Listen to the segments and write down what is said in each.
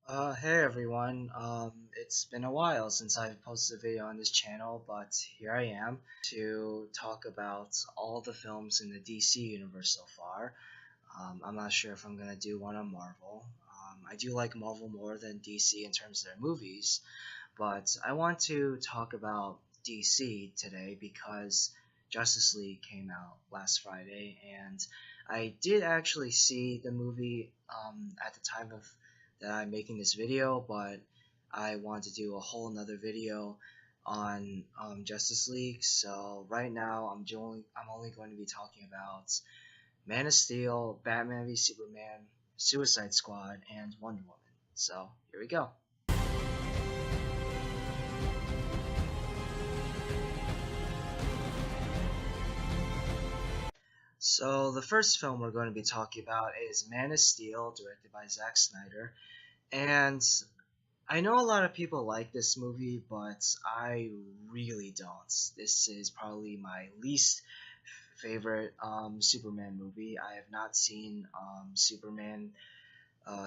Hey everyone. It's been a while since I've posted a video on this channel, but here I am to talk about all the films in the DC universe so far. I'm not sure if I'm gonna do one on Marvel. I do like Marvel more than DC in terms of their movies, but I want to talk about DC today because Justice League came out last Friday, and I did actually see the movie at the time of that I'm making this video, but I want to do a whole nother video on Justice League. So right now I'm only going to be talking about Man of Steel, Batman v Superman, Suicide Squad, and Wonder Woman. So here we go. So the first film we're going to be talking about is Man of Steel, directed by Zack Snyder. And I know a lot of people like this movie, but I really don't. This is probably my least favorite Superman movie. I have not seen Superman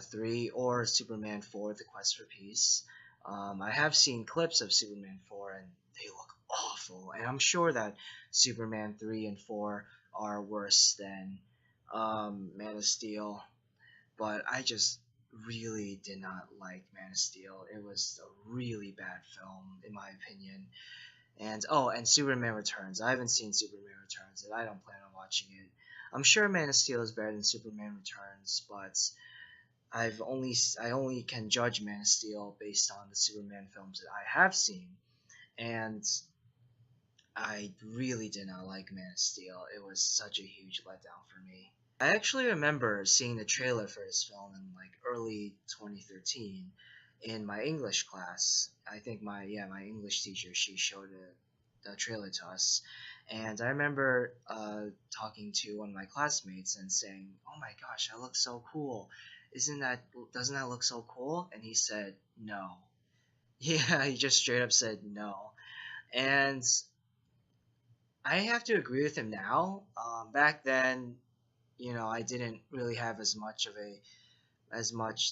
3 or Superman 4, The Quest for Peace. I have seen clips of Superman 4 and they look awful. And I'm sure that Superman 3 and 4 are worse than Man of Steel. But I just really did not like Man of Steel. It was a really bad film, in my opinion. And oh, and Superman Returns. I haven't seen Superman Returns, and I don't plan on watching it. I'm sure Man of Steel is better than Superman Returns, but I only can judge Man of Steel based on the Superman films that I have seen, and I really did not like Man of Steel. It was such a huge letdown for me. I actually remember seeing the trailer for this film in like early 2013 in my English class. I think my English teacher, she showed the trailer to us, and I remember talking to one of my classmates and saying, "Oh my gosh, that looks so cool! Doesn't that look so cool?" And he said, "No." Yeah, he just straight up said no. And I have to agree with him now. Back then, I didn't really have as much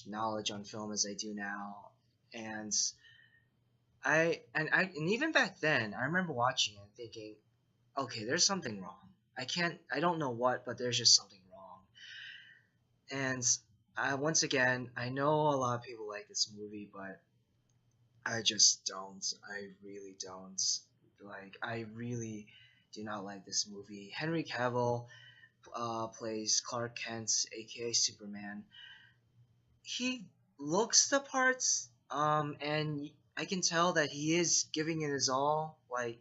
knowledge on film as I do now, and and even back then, I remember watching it and thinking, okay, there's something wrong. I don't know what, but there's just something wrong. And once again, I know a lot of people like this movie, but I just don't. I really don't. Like, I really do not like this movie. Henry Cavill plays Clark Kent, aka Superman. He looks the parts, and I can tell that he is giving it his all. Like,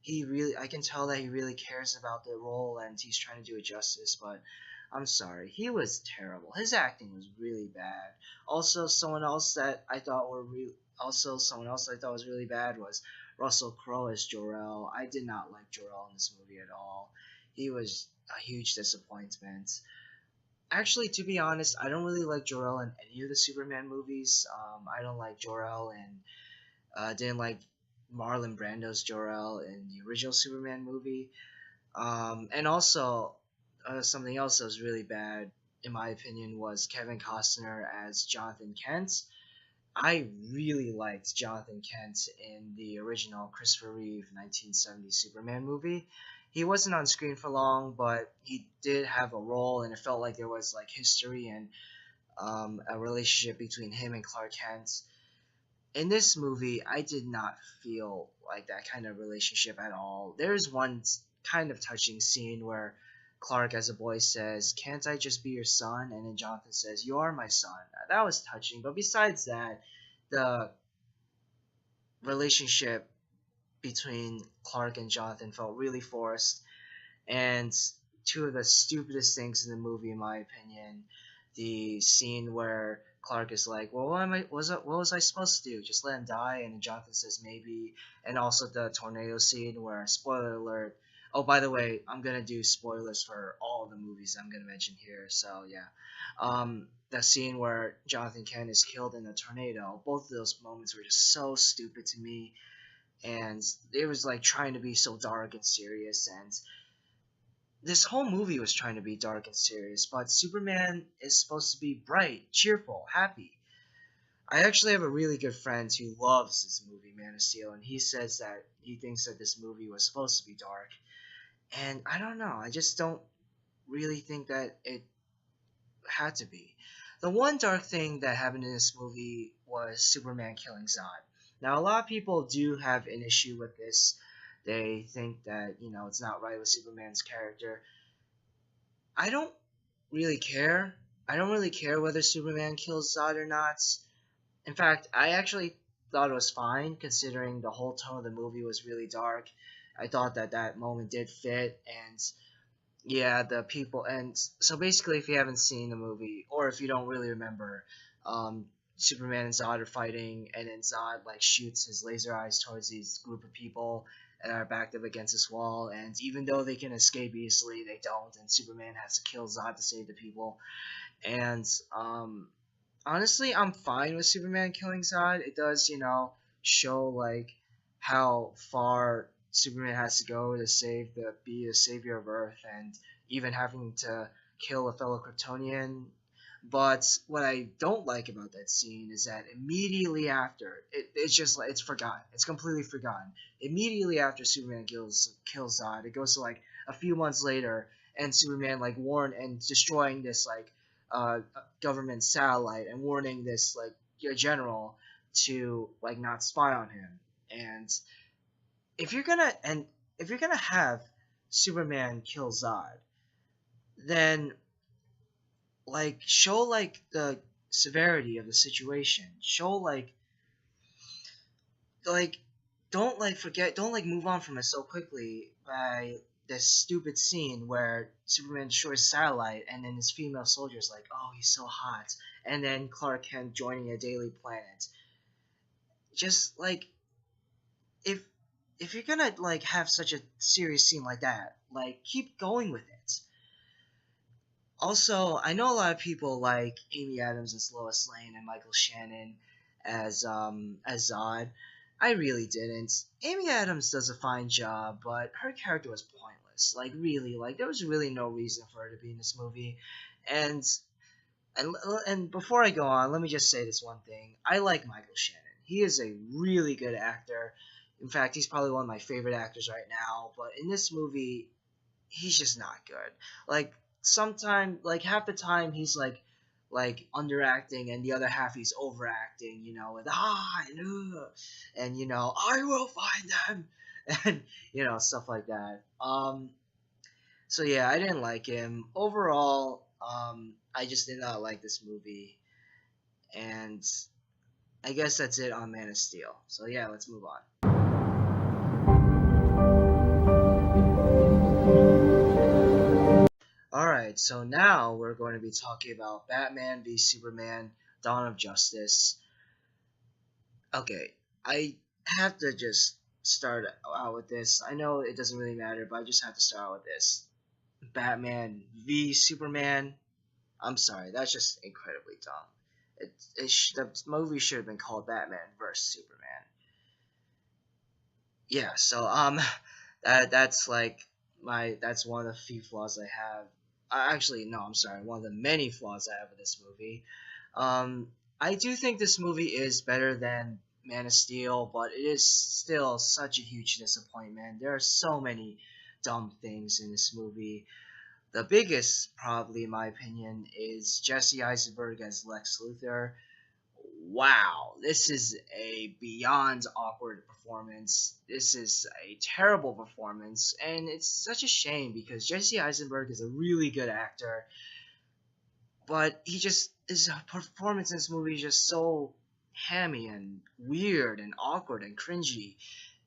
I can tell that he really cares about the role and he's trying to do it justice. But I'm sorry, he was terrible. His acting was really bad. Also, someone else I thought was really bad was Russell Crowe as Jor-El. I did not like Jor-El in this movie at all. He was a huge disappointment. Actually, to be honest, I don't really like Jor-El in any of the Superman movies. I don't like Jor-El and didn't like Marlon Brando's Jor-El in the original Superman movie. And also, something else that was really bad, in my opinion, was Kevin Costner as Jonathan Kent. I really liked Jonathan Kent in the original Christopher Reeve 1970 Superman movie. He wasn't on screen for long, but he did have a role, and it felt like there was like history and a relationship between him and Clark Kent. In this movie, I did not feel like that kind of relationship at all. There's one kind of touching scene where Clark, as a boy, says, "Can't I just be your son?" And then Jonathan says, "You are my son." That was touching, but besides that, the relationship between Clark and Jonathan felt really forced. And two of the stupidest things in the movie, in my opinion, the scene where Clark is like, "Well, what was I supposed to do? Just let him die?" And Jonathan says, "Maybe." And also the tornado scene where, spoiler alert. Oh, by the way, I'm gonna do spoilers for all the movies I'm gonna mention here. So yeah, that scene where Jonathan Kent is killed in a tornado. Both of those moments were just so stupid to me, and it was like trying to be so dark and serious, and this whole movie was trying to be dark and serious, but Superman is supposed to be bright, cheerful, happy. I actually have a really good friend who loves this movie, Man of Steel, and he says that he thinks that this movie was supposed to be dark. And I don't know, I just don't really think that it had to be. The one dark thing that happened in this movie was Superman killing Zod. Now, a lot of people do have an issue with this. They think that, it's not right with Superman's character. I don't really care. I don't really care whether Superman kills Zod or not. In fact, I actually thought it was fine considering the whole tone of the movie was really dark. I thought that that moment did fit, and yeah, the people, and so basically, if you haven't seen the movie or if you don't really remember, Superman and Zod are fighting, and then Zod like shoots his laser eyes towards these group of people and are backed up against this wall, and even though they can escape easily, they don't, and Superman has to kill Zod to save the people. And honestly, I'm fine with Superman killing Zod. It does, show like how far Superman has to go to be the savior of Earth, and even having to kill a fellow Kryptonian. But what I don't like about that scene is that immediately after, it's just like it's forgotten. It's completely forgotten. Immediately after Superman kills Zod, it goes to like a few months later, and Superman like warn and destroying this like government satellite and warning this like general to like not spy on him. And if you're gonna and if you're gonna have Superman kill Zod, then like show like the severity of the situation. Show like don't like move on from it so quickly by this stupid scene where Superman destroys satellite and then his female soldier's like, oh, he's so hot, and then Clark Kent joining a Daily Planet. Just like if if you're gonna like have such a serious scene like that, like keep going with it. Also, I know a lot of people like Amy Adams as Lois Lane and Michael Shannon as Zod. I really didn't. Amy Adams does a fine job, but her character was pointless. Like really, like there was really no reason for her to be in this movie. And and before I go on, let me just say this one thing. I like Michael Shannon. He is a really good actor. In fact, he's probably one of my favorite actors right now. But in this movie, he's just not good. Like sometimes, like half the time, he's like underacting, and the other half he's overacting. With and I will find them, and stuff like that. So yeah, I didn't like him overall. I just did not like this movie, and I guess that's it on Man of Steel. So yeah, let's move on. Alright, so now we're going to be talking about Batman v Superman Dawn of Justice. Okay, I have to just start out with this. I know it doesn't really matter, but I just have to start out with this. Batman v Superman. I'm sorry, that's just incredibly dumb. The movie should have been called Batman vs Superman. Yeah, so that's like that's one of the few flaws I have. Actually, no, I'm sorry, one of the many flaws I have with this movie. Um, I do think this movie is better than Man of Steel, but it is still such a huge disappointment. There are so many dumb things in this movie. The biggest, probably in my opinion, is Jesse Eisenberg as Lex Luthor. Wow, this is a beyond awkward performance. This is a terrible performance, and it's such a shame because Jesse Eisenberg is a really good actor, but his performance in this movie is just so hammy and weird and awkward and cringy,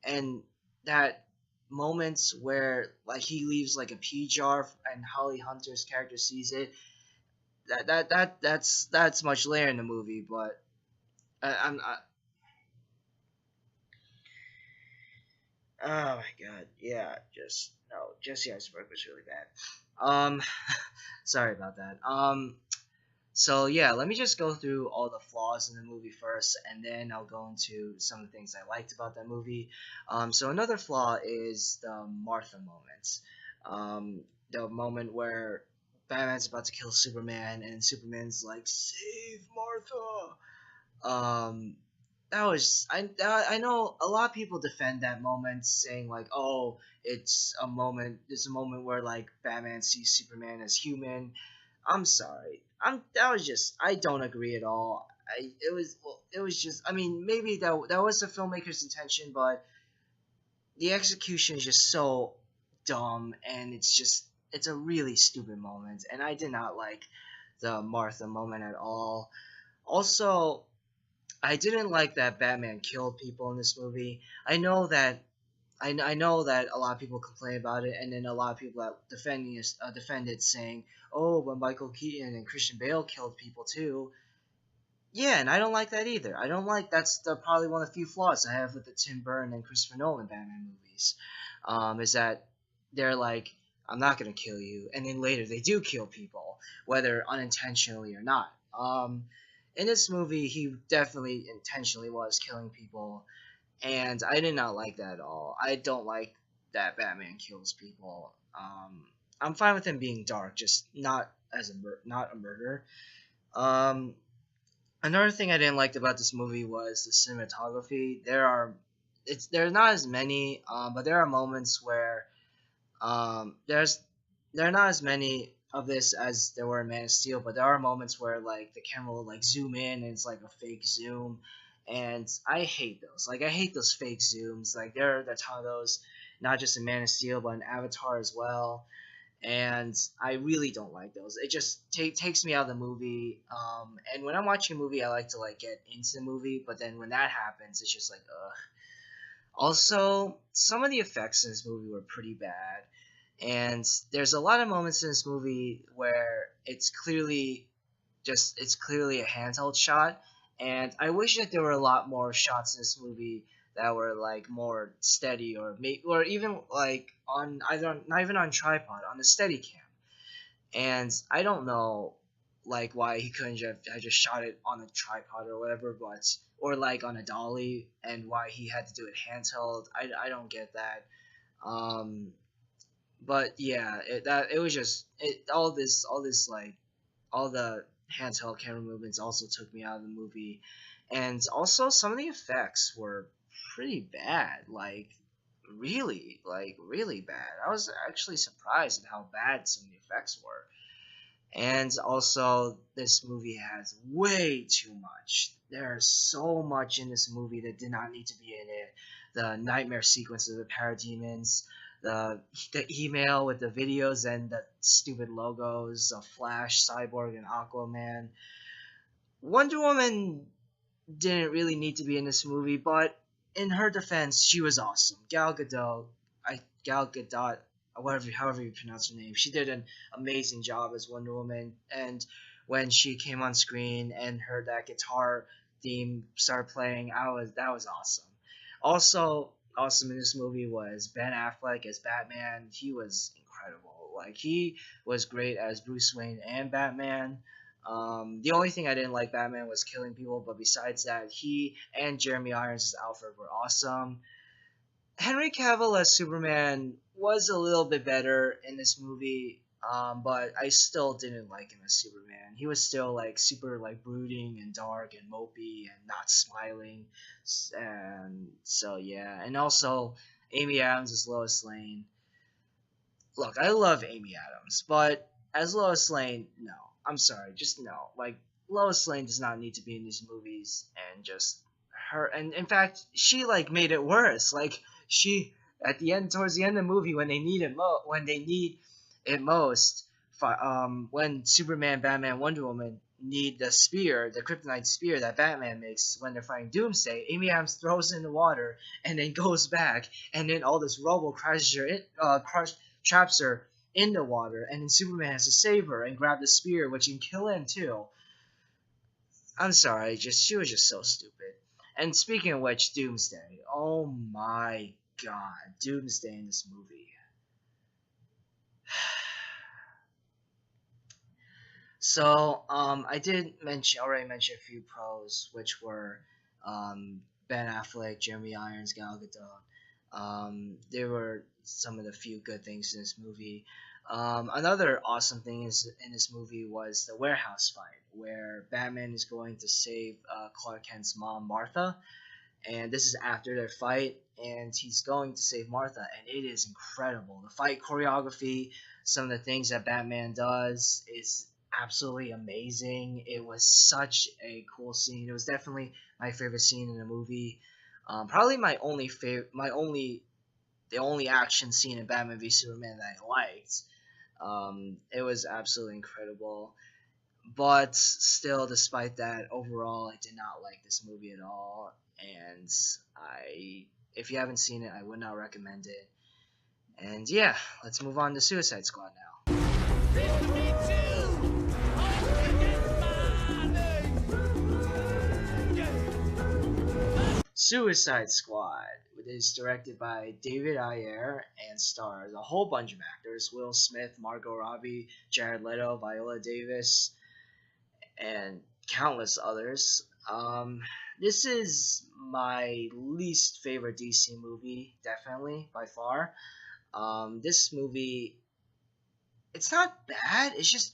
and that moments where like he leaves like a pea jar and Holly Hunter's character sees it. That's much later in the movie, but I'm oh my god, yeah, just no. Jesse Eisenberg was really bad. Um, sorry about that. So yeah, let me just go through all the flaws in the movie first, and then I'll go into some of the things I liked about that movie. So another flaw is the Martha moment. The moment where Batman's about to kill Superman, and Superman's like, "Save Martha." That was I know a lot of people defend that moment, saying like, oh, it's a moment where like Batman sees Superman as human. I'm sorry. That was just I don't agree at all. It was just I mean maybe that was the filmmaker's intention, but the execution is just so dumb, and it's a really stupid moment, and I did not like the Martha moment at all. Also, I didn't like that Batman killed people in this movie. I know that a lot of people complain about it, and then a lot of people that defend it, saying, "Oh, but Michael Keaton and Christian Bale killed people too." Yeah, and I don't like that either. I don't like that's the probably one of the few flaws I have with the Tim Burton and Christopher Nolan Batman movies, is that they're like, "I'm not gonna kill you," and then later they do kill people, whether unintentionally or not. In this movie, he definitely intentionally was killing people, and I did not like that at all. I don't like that Batman kills people. I'm fine with him being dark, just not as not a murder. Um, Another thing I didn't like about this movie was the cinematography. There's not as many, but there are moments where there's there are not as many of this as there were in Man of Steel, but there are moments where like the camera will like zoom in and it's like a fake zoom, and I hate those. Like I hate those fake zooms. Like there are a ton of those, not just in Man of Steel but in Avatar as well, and I really don't like those. It just takes me out of the movie. And when I'm watching a movie, I like to like get into the movie, but then when that happens, it's just like ugh. Also, some of the effects in this movie were pretty bad, and there's a lot of moments in this movie where it's clearly a handheld shot, and I wish that there were a lot more shots in this movie that were like more steady, or even like on either not even on tripod, on a steady cam. And I don't know like why he couldn't have just shot it on a tripod or whatever, but or like on a dolly, and why he had to do it handheld. I don't get that. Um, but yeah, it was just all this like all the handheld camera movements also took me out of the movie, and also some of the effects were pretty bad, like really bad. I was actually surprised at how bad some of the effects were. And also, this movie has way too much. There's so much in this movie that did not need to be in it. The nightmare sequence of the parademons, the email with the videos and the stupid logos of Flash, Cyborg, and Aquaman. Wonder Woman didn't really need to be in this movie, but in her defense, she was awesome. Gal Gadot, whatever, however you pronounce her name, she did an amazing job as Wonder Woman. And when she came on screen and heard that guitar theme start playing, that was awesome. Also, awesome in this movie was Ben Affleck as Batman. He was incredible. Like he was great as Bruce Wayne and Batman. The only thing I didn't like Batman was killing people, but besides that, he and Jeremy Irons as Alfred were awesome. Henry Cavill as Superman was a little bit better in this movie, but I still didn't like him as Superman. He was still like super like brooding and dark and mopey and not smiling, and so yeah. And also, Amy Adams as Lois Lane. Look, I love Amy Adams, but as Lois Lane, no. I'm sorry, just no. Like Lois Lane does not need to be in these movies, and just her. And in fact, she like made it worse. Like she at the end, towards the end of the movie, when they need it when they need it most, when Superman, Batman, Wonder Woman need the spear, the kryptonite spear that Batman makes when they're fighting Doomsday, Amy Adams throws it in the water and then goes back, and then all this rubble traps her in the water, and then Superman has to save her and grab the spear, which can kill him too. I'm sorry, just she was just so stupid. And speaking of which, Doomsday. Oh my god, Doomsday in this movie. So, I did already mention a few pros, which were Ben Affleck, Jeremy Irons, Gal Gadot. There were some of the few good things in this movie. Another awesome thing in this movie was the warehouse fight, where Batman is going to save Clark Kent's mom, Martha, and this is after their fight, and he's going to save Martha, and it is incredible. The fight choreography, some of the things that Batman does is absolutely amazing. It was such a cool scene. It was definitely my favorite scene in the movie. Probably my only favorite, the only action scene in Batman v Superman that I liked. It was absolutely incredible. But still, despite that, overall, I did not like this movie at all. And if you haven't seen it, I would not recommend it. And yeah, let's move on to Suicide Squad now. Suicide Squad. It is directed by David Ayer and stars a whole bunch of actors: Will Smith, Margot Robbie, Jared Leto, Viola Davis, and countless others. This is my least favorite DC movie, definitely by far. This movie, it's not bad. It's just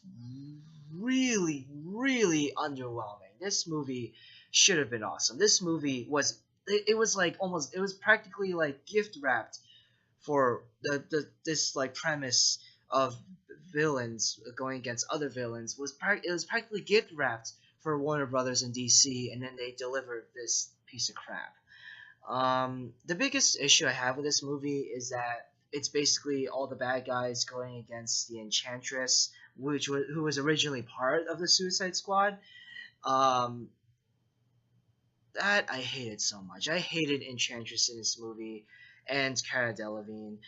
really, really underwhelming. This movie should have been awesome. This movie was it was like almost it was practically like gift wrapped for the this like premise of villains going against other villains it was practically gift wrapped for Warner Brothers and DC, and then they delivered this piece of crap. The biggest issue I have with this movie is that it's basically all the bad guys going against the Enchantress, who was originally part of the Suicide Squad. Um, that I hated so much. I hated Enchantress in this movie and Cara Delevingne.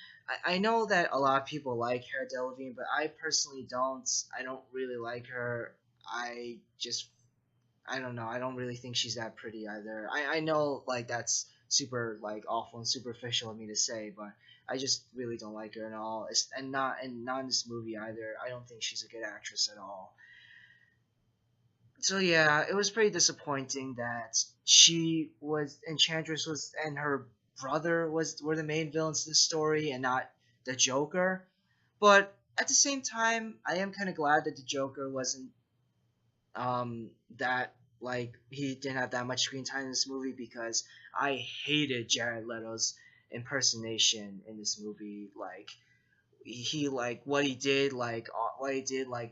I know that a lot of people like Cara Delevingne, but I personally don't. I don't really like her. I don't know. I don't really think she's that pretty either. I know like that's super like awful and superficial of me to say, but I just really don't like her at all. And not in this movie either. I don't think she's a good actress at all. So yeah, it was pretty disappointing that Enchantress was and her brother were the main villains in the story and not the Joker. But at the same time, I am kind of glad that the Joker wasn't that like he didn't have that much screen time in this movie, because I hated Jared Leto's impersonation in this movie. Like he like what he did like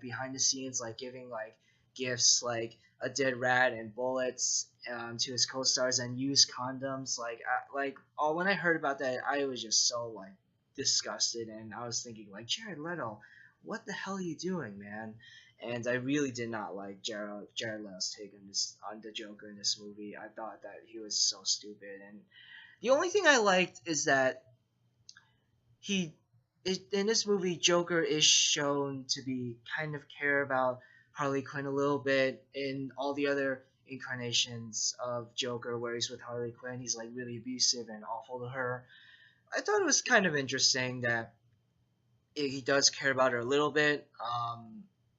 behind the scenes, like giving like gifts like a dead rat and bullets to his co-stars and used condoms. When I heard about that, I was just so like disgusted, and I was thinking like, Jared Leto, what the hell are you doing, man? And I really did not like Jared Leto's take on the Joker in this movie. I thought that he was so stupid, and the only thing I liked is that he in this movie, Joker is shown to be kind of care about Harley Quinn a little bit. In all the other incarnations of Joker where he's with Harley Quinn, he's like really abusive and awful to her. I thought it was kind of interesting that he does care about her a little bit,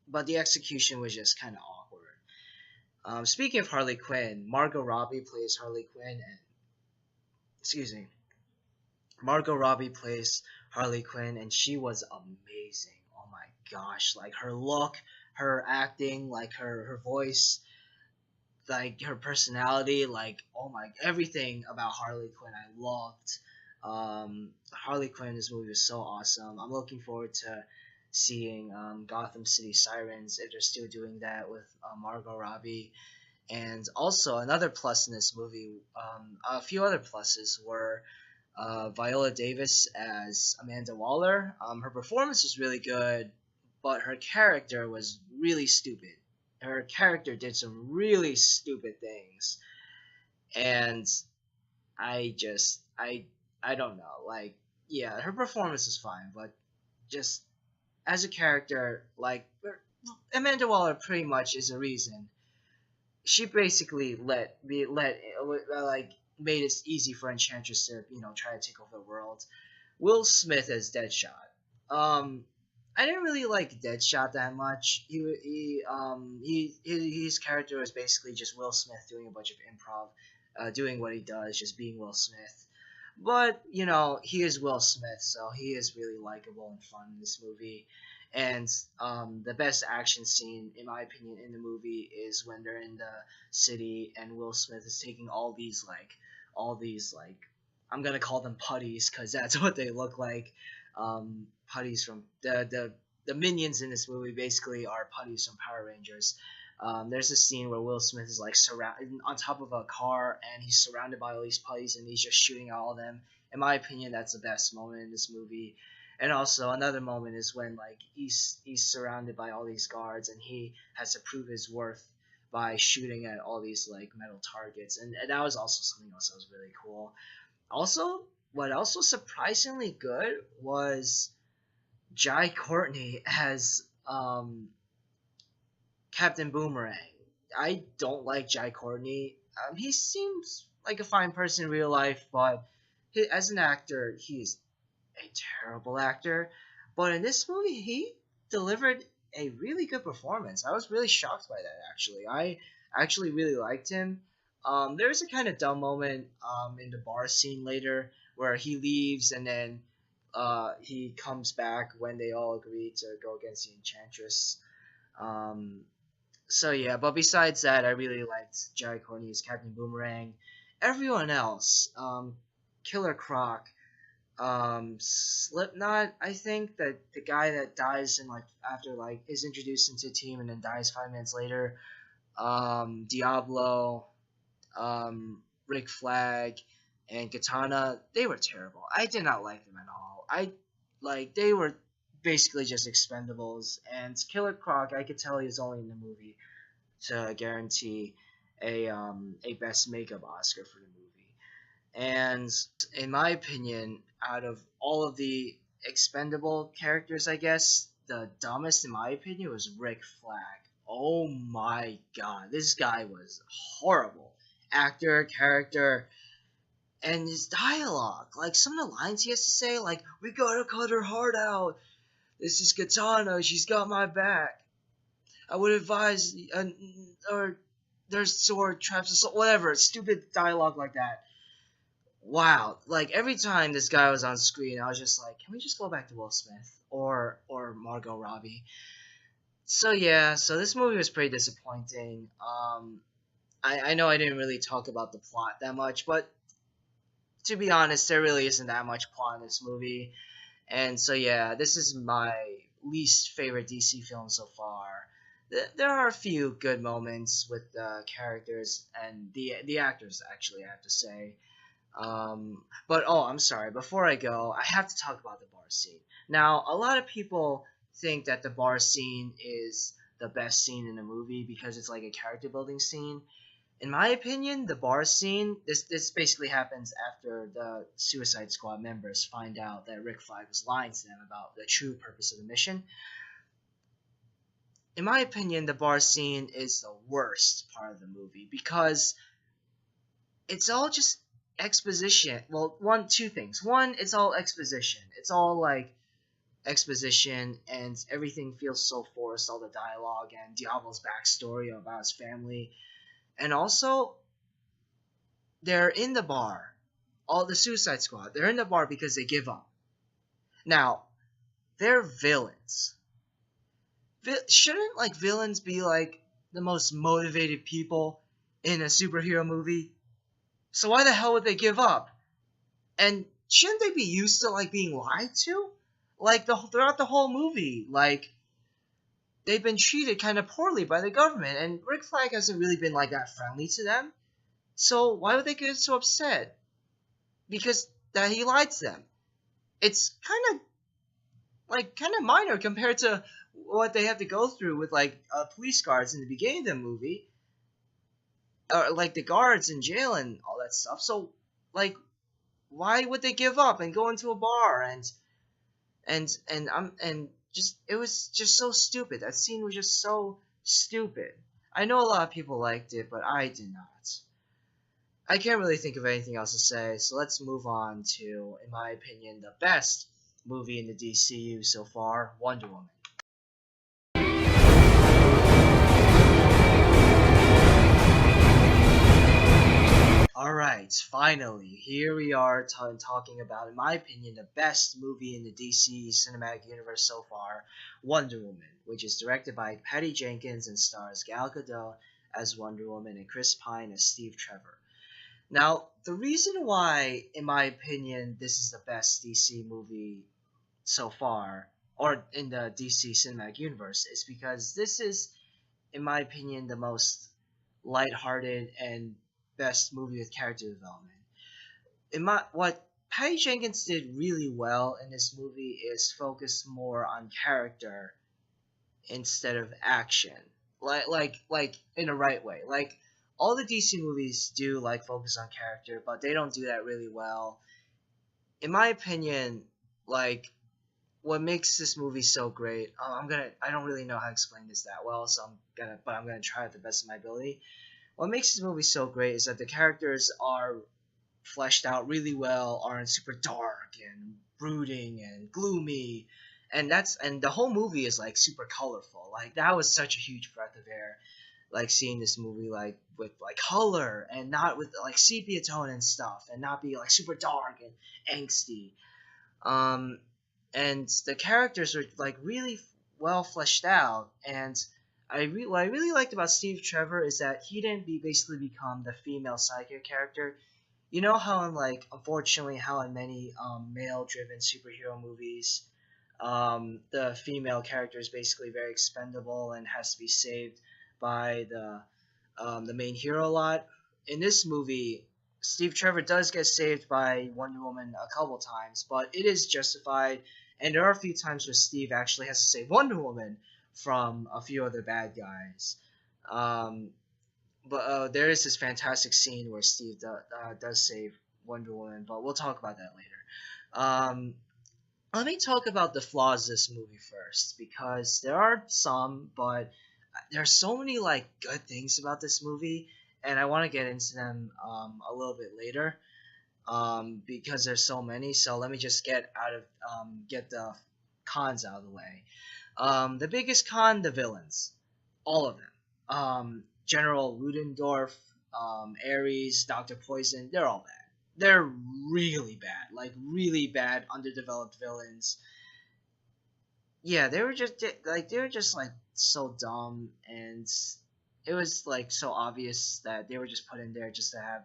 but the execution was just kind of awkward. Speaking of Harley Quinn, excuse me, Margot Robbie plays Harley Quinn, and she was amazing. Oh my gosh, like her look, her acting, like her voice, like her personality, like oh my, everything about Harley Quinn I loved. Harley Quinn in this movie was so awesome. I'm looking forward to seeing Gotham City Sirens, if they're still doing that with Margot Robbie. And also another plus in this movie, a few other pluses were Viola Davis as Amanda Waller. Her performance was really good, but her character was really stupid. Her character did some really stupid things, and I just I don't know. Like, yeah, her performance is fine, but just as a character, like Amanda Waller pretty much is a reason. She basically like made it easy for Enchantress to try to take over the world. Will Smith as Deadshot. I didn't really like Deadshot that much. His character was basically just Will Smith doing a bunch of improv, doing what he does, just being Will Smith. But he is Will Smith, so he is really likable and fun in this movie. And the best action scene, in my opinion, in the movie is when they're in the city and Will Smith is taking all these like I'm gonna call them putties because that's what they look like. Putties from the minions in this movie basically are putties from Power Rangers. There's a scene where Will Smith is like surrounded on top of a car and he's surrounded by all these putties and he's just shooting at all of them. In my opinion, that's the best moment in this movie. And also another moment is when like he's surrounded by all these guards and he has to prove his worth by shooting at all these like metal targets. And that was also something else that was really cool. Also, what also surprisingly good was Jai Courtney as Captain Boomerang. I don't like Jai Courtney. He seems like a fine person in real life, but as an actor, he is a terrible actor. But in this movie, he delivered a really good performance. I was really shocked by that, actually. I actually really liked him. There's a kind of dumb moment in the bar scene later where he leaves and then he comes back when they all agree to go against the Enchantress. Um, so yeah, but besides that, I really liked Jai Courtney as Captain Boomerang. Everyone else, Killer Croc, Slipknot, I think that the guy that dies in like after like is introduced into the team and then dies 5 minutes later, Diablo, Rick Flag, and Katana, they were terrible. I did not like them at all. They were basically just expendables. And Killer Croc, I could tell he was only in the movie to guarantee a best makeup Oscar for the movie. And in my opinion, out of all of the expendable characters, I guess the dumbest, in my opinion, was Rick Flag. Oh my god, this guy was horrible. Actor, character, and his dialogue. Like, some of the lines he has to say, like, we gotta cut her heart out. This is Katana, she's got my back. I would advise, or there's sword traps, or whatever, stupid dialogue like that. Wow, like, every time this guy was on screen, I was just like, can we just go back to Will Smith? Or Margot Robbie? So yeah, so this movie was pretty disappointing. I know I didn't really talk about the plot that much, but to be honest, there really isn't that much plot in this movie. And so yeah, this is my least favorite DC film so far. There are a few good moments with the characters and the actors, actually, I have to say. But oh, I'm sorry. Before I go, I have to talk about the bar scene. Now, a lot of people think that the bar scene is the best scene in the movie because it's like a character building scene. In my opinion, the bar scene, this basically happens after the Suicide Squad members find out that Rick Flag was lying to them about the true purpose of the mission. In my opinion, the bar scene is the worst part of the movie because it's all just exposition. Well, two things. One, it's all exposition. It's all like exposition and everything feels so forced, all the dialogue and Diablo's backstory about his family. And also, they're in the bar. All the Suicide Squad, they're in the bar because they give up. Now, they're villains. Shouldn't like villains be like the most motivated people in a superhero movie? So why the hell would they give up? And shouldn't they be used to like being lied to? Like throughout the whole movie, like they've been treated kind of poorly by the government, and Rick Flag hasn't really been like that friendly to them. So why would they get so upset? Because that he lied to them. It's kind of minor compared to what they have to go through with like police guards in the beginning of the movie, or like the guards in jail and all that stuff. So like, why would they give up and go into a bar and just it was just so stupid. That scene was just so stupid. I know a lot of people liked it, but I did not. I can't really think of anything else to say, so let's move on to, in my opinion, the best movie in the DCU so far, Wonder Woman. Alright, finally, here we are talking about, in my opinion, the best movie in the DC cinematic universe so far, Wonder Woman, which is directed by Patty Jenkins and stars Gal Gadot as Wonder Woman and Chris Pine as Steve Trevor. Now, the reason why, in my opinion, this is the best DC movie so far, or in the DC cinematic universe, is because this is, in my opinion, the most lighthearted and best movie with character development. In my what Patty Jenkins did really well in this movie is focus more on character instead of action. Like in a right way. Like all the DC movies do like focus on character, but they don't do that really well. In my opinion, like what makes this movie so great, I don't really know how to explain this that well, so I'm gonna try it the best of my ability. What makes this movie so great is that the characters are fleshed out really well, aren't super dark and brooding and gloomy, and the whole movie is like super colorful. Like that was such a huge breath of air, like seeing this movie like with like color and not with like sepia tone and stuff, and not be like super dark and angsty. Um, and the characters are like really well fleshed out, and what I really liked about Steve Trevor is that he didn't basically become the female sidekick character. You know how in like unfortunately how in many male driven superhero movies, the female character is basically very expendable and has to be saved by the main hero a lot. In this movie, Steve Trevor does get saved by Wonder Woman a couple times, but it is justified, and there are a few times where Steve actually has to save Wonder Woman from a few other bad guys. Um, but there is this fantastic scene where Steve does save Wonder Woman, but we'll talk about that later. Let me talk about the flaws of this movie first, because there are some, but there are so many like good things about this movie, and I want to get into them a little bit later, because there's so many. So let me just get the cons out of the way. The biggest con, the villains, all of them. General Ludendorff, Ares, Doctor Poison, they're all bad. They're really bad, like really bad, underdeveloped villains. Yeah, they were just like so dumb, and it was like so obvious that they were just put in there just to have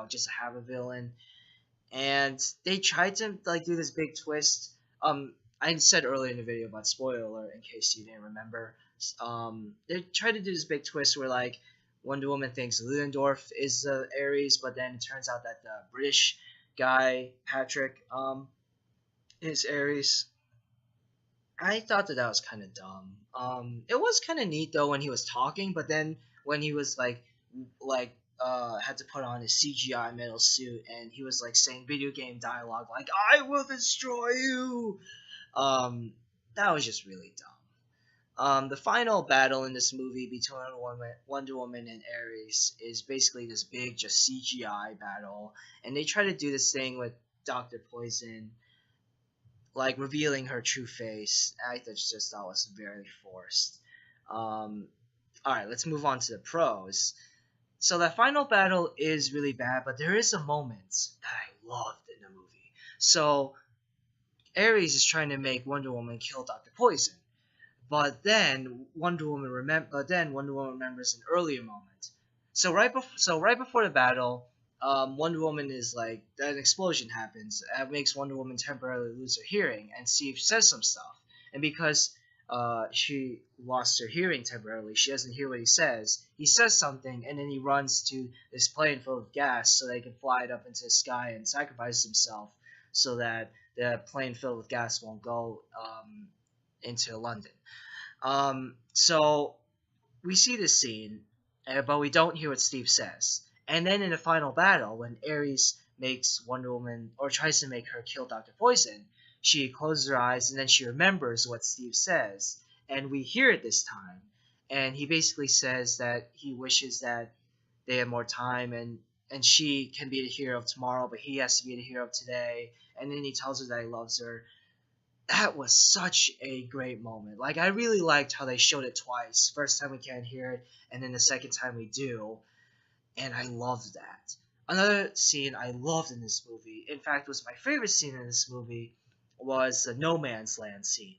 just to have a villain, and they tried to like do this big twist. I said earlier in the video about spoiler alert in case you didn't remember. They tried to do this big twist where like Wonder Woman thinks Ludendorff is Ares, but then it turns out that the British guy Patrick is Ares. I thought that was kind of dumb. It was kind of neat though when he was talking, but then when he was had to put on his CGI metal suit and he was like saying video game dialogue like "I will destroy you," that was just really dumb. The final battle in this movie between Wonder Woman and Ares is basically this big just CGI battle, and they try to do this thing with Doctor Poison, like revealing her true face. I just thought was very forced. All right, let's move on to the pros. So that final battle is really bad, but there is a moment that I loved in the movie. So Ares is trying to make Wonder Woman kill Doctor Poison, but then Wonder Woman remembers an earlier moment. So right before the battle, Wonder Woman is like an explosion happens. It makes Wonder Woman temporarily lose her hearing, and Steve says some stuff. And because she lost her hearing temporarily, she doesn't hear what he says. He says something, and then he runs to this plane full of gas so they can fly it up into the sky and sacrifice himself so that the plane filled with gas won't go into London. So we see this scene, but we don't hear what Steve says. And then in the final battle, when Ares makes Wonder Woman, or tries to make her kill Dr. Poison, she closes her eyes and then she remembers what Steve says. And we hear it this time. And he basically says that he wishes that they had more time, and she can be the hero of tomorrow, but he has to be the hero of today. And then he tells her that he loves her. That was such a great moment. Like, I really liked how they showed it twice. First time we can't hear it, and then the second time we do. And I loved that. Another scene I loved in this movie, in fact, was my favorite scene in this movie, was the No Man's Land scene.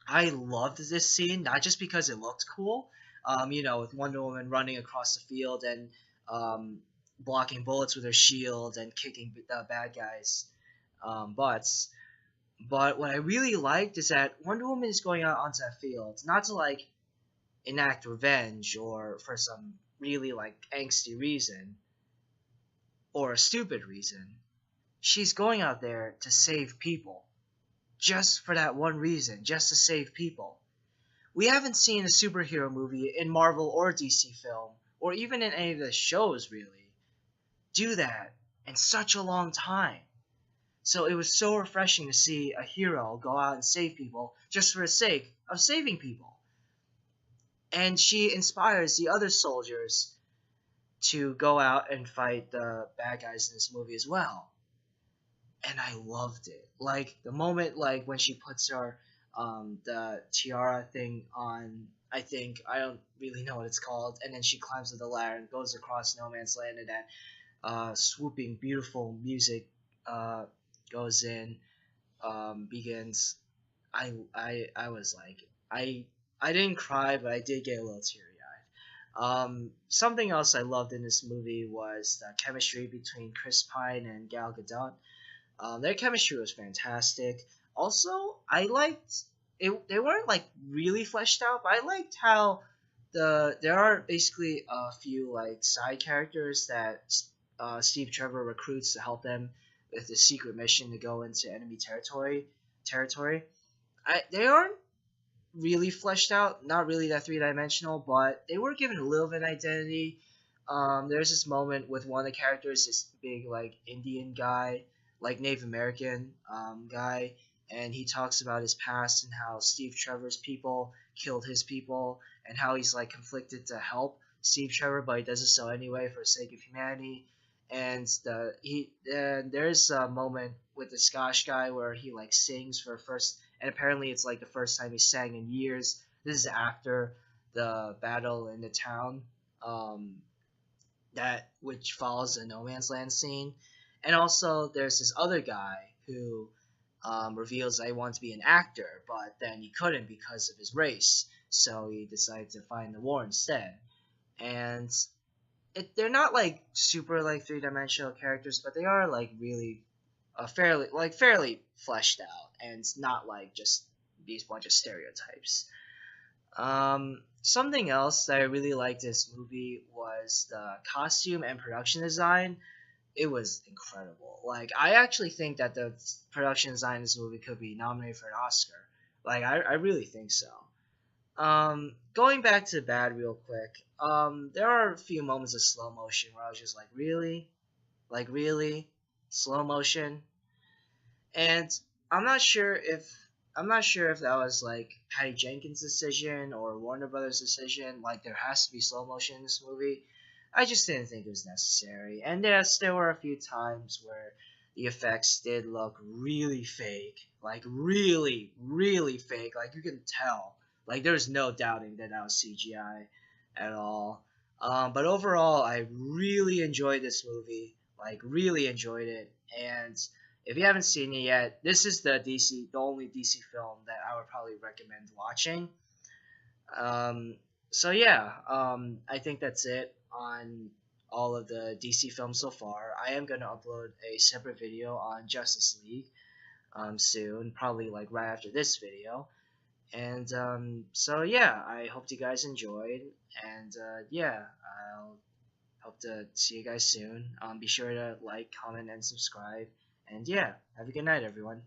I loved this scene not just because it looked cool, with Wonder Woman running across the field and um, blocking bullets with her shield and kicking the bad guys' butts. But what I really liked is that Wonder Woman is going out onto that field not to like enact revenge or for some really like angsty reason or a stupid reason. She's going out there to save people. Just for that one reason, just to save people. We haven't seen a superhero movie in Marvel or DC film, or even in any of the shows really, do that in such a long time. So it was so refreshing to see a hero go out and save people just for the sake of saving people. And she inspires the other soldiers to go out and fight the bad guys in this movie as well. And I loved it. Like the moment, like when she puts her the tiara thing on. I don't really know what it's called, and then she climbs to the ladder and goes across no man's land, and that swooping, beautiful music uh, goes in, begins. I was like, I didn't cry, but I did get a little teary eyed. Something else I loved in this movie was the chemistry between Chris Pine and Gal Gadot. Their chemistry was fantastic. Also, I liked it. They weren't like really fleshed out, but I liked how there are basically a few like side characters that Steve Trevor recruits to help them with the secret mission to go into enemy territory. They aren't really fleshed out, not really that three dimensional, but they were given a little bit of an identity. There's this moment with one of the characters, this big like Indian guy, like Native American guy, and he talks about his past and how Steve Trevor's people killed his people, and how he's like conflicted to help Steve Trevor, but he does it so anyway for the sake of humanity. And there's a moment with the Scotch guy where he like sings for first, and apparently it's like the first time he sang in years. This is after the battle in the town, that which follows the No Man's Land scene. And also, there's this other guy who reveals that he wants to be an actor, but then he couldn't because of his race, so he decided to find the war instead. And they're not like super like three dimensional characters, but they are like really fairly fleshed out, and it's not like just these bunch of stereotypes. Something else that I really liked this movie was the costume and production design. It was incredible. Like I actually think that the production design of this movie could be nominated for an Oscar. Like I really think so. Going back to Bad real quick. There are a few moments of slow motion where I was just like really, slow motion, and I'm not sure if that was like Patty Jenkins' decision or Warner Brothers' decision. Like there has to be slow motion in this movie. I just didn't think it was necessary. And yes, there were a few times where the effects did look really fake, like really, really fake. Like you can tell, like there's no doubting that that was CGI at all. But overall, I really enjoyed this movie. Like really enjoyed it. And if you haven't seen it yet, this is the only DC film that I would probably recommend watching. Um, so yeah, I think that's it on all of the DC films so far. I am gonna upload a separate video on Justice League soon, probably like right after this video. And so yeah, I hope you guys enjoyed, and yeah, I'll hope to see you guys soon. Be sure to like, comment, and subscribe. And yeah, have a good night, everyone.